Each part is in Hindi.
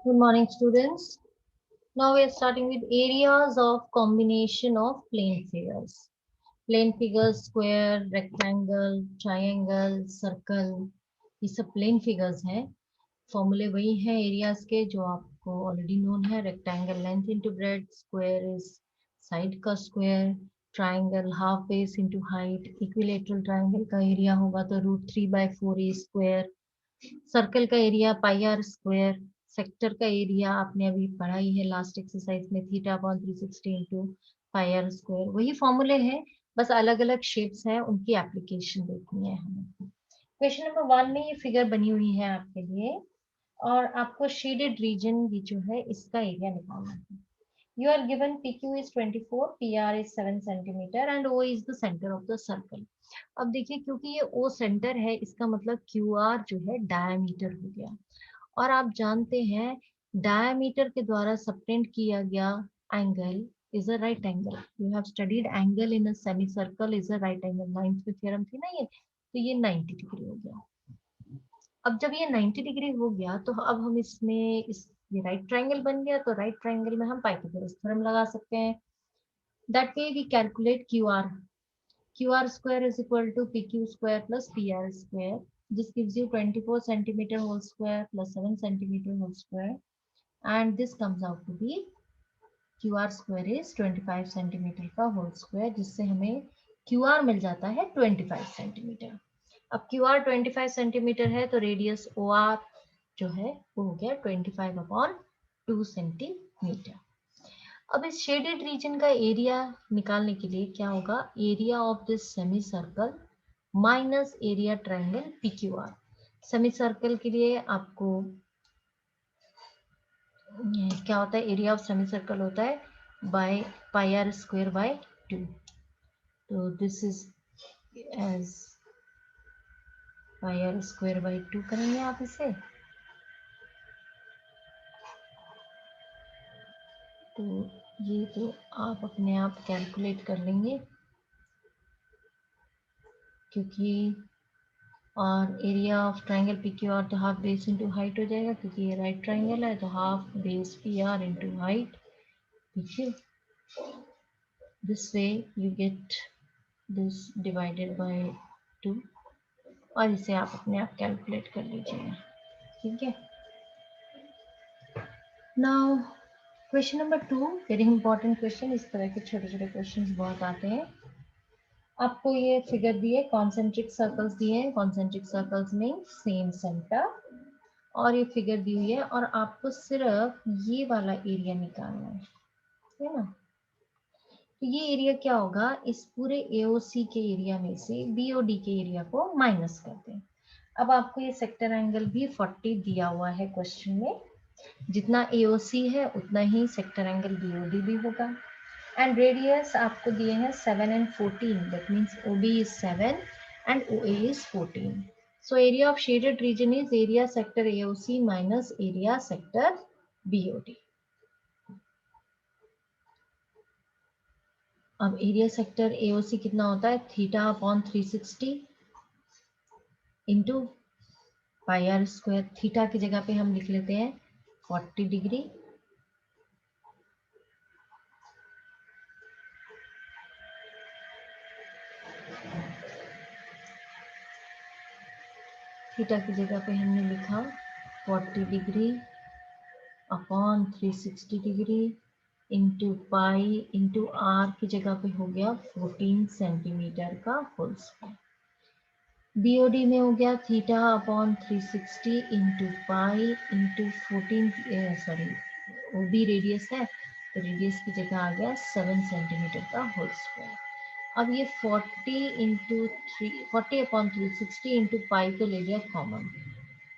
Good morning, students. Now we are starting with areas of combination of plane figures. Plane figures, square, rectangle, triangle, circle, ये सब प्लेन फिगर्स हैं. फॉर्मूले वही हैं एरियाज के जो आपको ऑलरेडी नोन है. Rectangle length into breadth, square is side का square, triangle half base into height. Equilateral triangle का एरिया होगा तो √3/4 ए स्क्वायर. सर्कल का area pi r square. Sector का एरिया आपने अभी पढ़ा ही है लास्ट एक्सरसाइज में, θ/360 इंटू पाई आर स्क्वायर. वही फॉर्मूले हैं, बस अलग अलग शेप्स हैं, उनकी एप्लीकेशन देखनी है हमें. क्वेश्चन नंबर 1 में ये फिगर बनी हुई है आपके लिए और आपको शेडेड रीजन भी जो है इसका एरिया निकालना है. You are given PQ is 24, PR is 7 centimeter and O is the center of the circle. अब देखिए क्योंकि ये O सेंटर है इसका मतलब QR जो है डायमीटर हो गया. और आप जानते हैं डायमीटर के द्वारा सबटेंड किया गया angle is a right angle. You have studied angle in a semi circle is a right angle. Ninth में थ्योरम थी ना ये, तो ये 90 डिग्री हो गया. अब जब ये 90 डिग्री हो गया तो अब हम इसमें इस ये राइट ट्रायंगल बन गया तो राइट ट्रायंगल में हम पाइथागोरस थ्योरम लगा सकते हैं. That way we calculate QR. QR square is equal to PQ square plus PR square. This gives you 24 centimeter whole square plus 7 centimeter whole square, and this comes out to be QR square is 25 centimeter का whole square, जिससे हमें QR मिल जाता है 25 सेंटीमीटर. अब QR 25 सेंटीमीटर है तो रेडियस OR जो है वो हो गया 25/2 सेंटीमीटर. अब इस शेडेड रीजन का एरिया निकालने के लिए क्या होगा, area of this semi circle minus area triangle PQR. Semi circle के लिए आपको क्या होता है, एरिया ऑफ सेमी सर्कल होता है by pi r square by 2. तो this is as pi r square by 2 करेंगे आप इसे. तो ये तो आप अपने आप कैलकुलेट कर लेंगे क्योंकि और area of triangle P Q R तो हाफ बेस इंटू हाइट हो जाएगा क्योंकि ये राइट ट्रायंगल है तो half base P R into height. देखिए this way you get this divided by 2 और इसे आप अपने आप कैलकुलेट कर लीजिएगा. ठीक है. Now question number 2 very important question. इस तरह के छोटे छोटे क्वेश्चन बहुत आते हैं. आपको ये फिगर दिए, कॉन्सेंट्रिक सर्कल्स दिए हैं. कॉन्सेंट्रिक सर्कल्स में सेम सेंटर और ये फिगर दी हुई है और आपको सिर्फ ये वाला एरिया निकालना है ना. तो ये एरिया क्या होगा, इस पूरे AOC के एरिया में से BOD के एरिया को माइनस कर दें. अब आपको ये सेक्टर एंगल भी 40 दिया हुआ है क्वेश्चन में. जितना AOC है उतना ही सेक्टर एंगल BOD भी होगा. एंड रेडियस आपको दिए हैं 7 and 14. That means OB is 7 and OA is 14. So area of shaded region is area sector AOC minus area sector BOD. अब एरिया सेक्टर AOC कितना होता है, θ/360 into pi r square. Theta की जगह पे हम लिख लेते हैं 40 डिग्री. थीटा की जगह पे हमने लिखा 40 degree upon 360 degree into pi into r की जगह पे हो गया 14 सेंटीमीटर का होल स्क्वायर. BOD में हो गया θ/360 into pi into 14, sorry OB radius है तो रेडियस की जगह आ गया 7 सेंटीमीटर का होल स्क्वायर. अब ये 40/360 इंटू पाई को ले लिया कॉमन,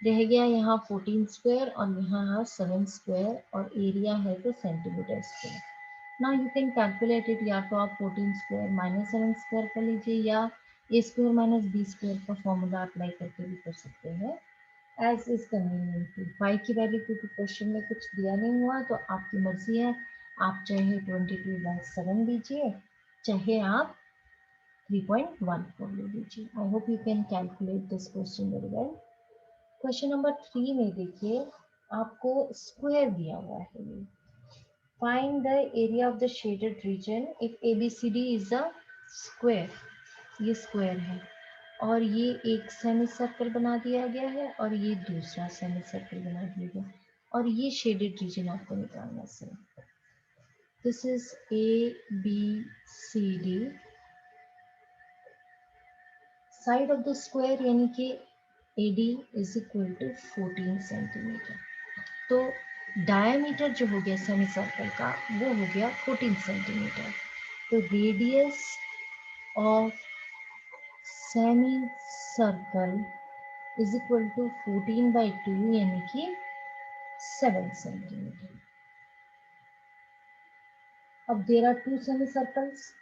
रह गया यहाँ 14 स्क्वायर और यहाँ 7 स्क्वायर और एरिया है तो centimetre square. Now you can calculate it. या तो आप 14 स्क्वायर माइनस 7 स्क्वायर कर लीजिए या ए स्क्वायर माइनस बी स्क्वायर का फॉर्मूला अप्लाई करके भी कर सकते हैं, एज इज कन्वीनियंट. पाई की वैल्यू क्योंकि क्वेश्चन में कुछ दिया नहीं हुआ तो आपकी मर्जी है. आप चाहे 22/7 लीजिए, चाहे आप 3.14 ले लीजिए. I hope you can calculate this question very well. Question number 3 में देखिए, आपको स्क्वायर दिया हुआ है ये। Find the area of the shaded region if ABCD is a square, ये स्क्वायर है और ये एक सेमी सर्कल बना दिया गया है और ये दूसरा सेमी सर्कल बना दिया गया और ये शेडेड रीजन आपको निकालना है। This is ABCD, side of the square यानी कि AD is equal to 14 centimetre. तो डायमीटर जो हो गया सेमी सर्कल का वो हो गया 14 सेंटीमीटर। तो radius of semi circle is equal to 14/2 यानी कि 7 सेंटीमीटर। अब there are two semi circles,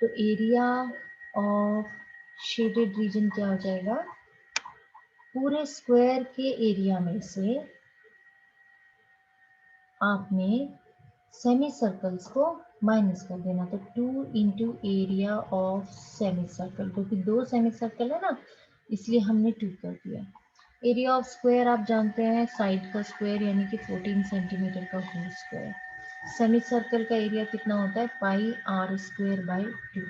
तो एरिया ऑफ शेडेड रीजन क्या हो जाएगा, पूरे स्क्वायर के एरिया में से आपने सेमी सर्कल्स को माइनस कर देना। तो 2 into area of semi circle, क्योंकि दो सेमी सर्कल है ना इसलिए हमने 2 कर दिया। एरिया ऑफ स्क्वायर आप जानते हैं साइड का स्क्वायर यानी कि 14 सेंटीमीटर का होल स्क्वायर। सेमी सर्कल का एरिया कितना होता है, πr² 2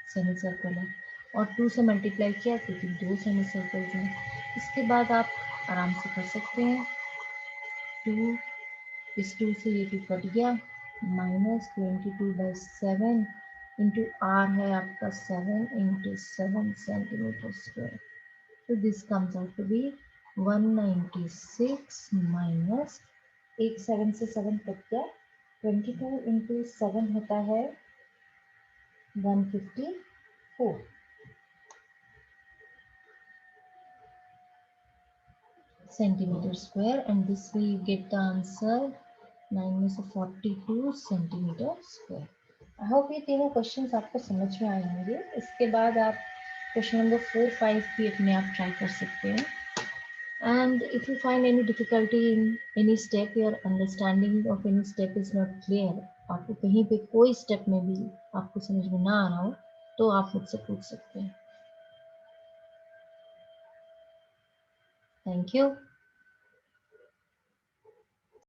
सेमी सर्कल है और 2 से मल्टीप्लाई किया क्योंकि दो सेमी सर्कल्स हैं। इसके बाद आप आराम से कर सकते हैं, 2 इस 2 से ये 2 कट गया, -22/7 इंटू आर है आपका 7 इंटू 7 सेंटीमीटर स्क्वायर। तो this comes out to be 196 minus, एक 7 से 7 कट गया, 22 इंटू 7 होता है 154 centimetre square and this way you get the answer 9 में से 42 सेंटीमीटर स्क्वायर। आई होप ये तीनों क्वेश्चंस आपको समझ में आए होंगे। इसके बाद आप क्वेश्चन नंबर 4, 5 भी अपने आप ट्राई कर सकते हैं। And if you find any difficulty in any step, your understanding of any step is not clear, आपको कहीं पे कोई स्टेप में भी आपको समझ में ना आ रहा हो तो आप मुझसे पूछ सकते हैं। Thank you.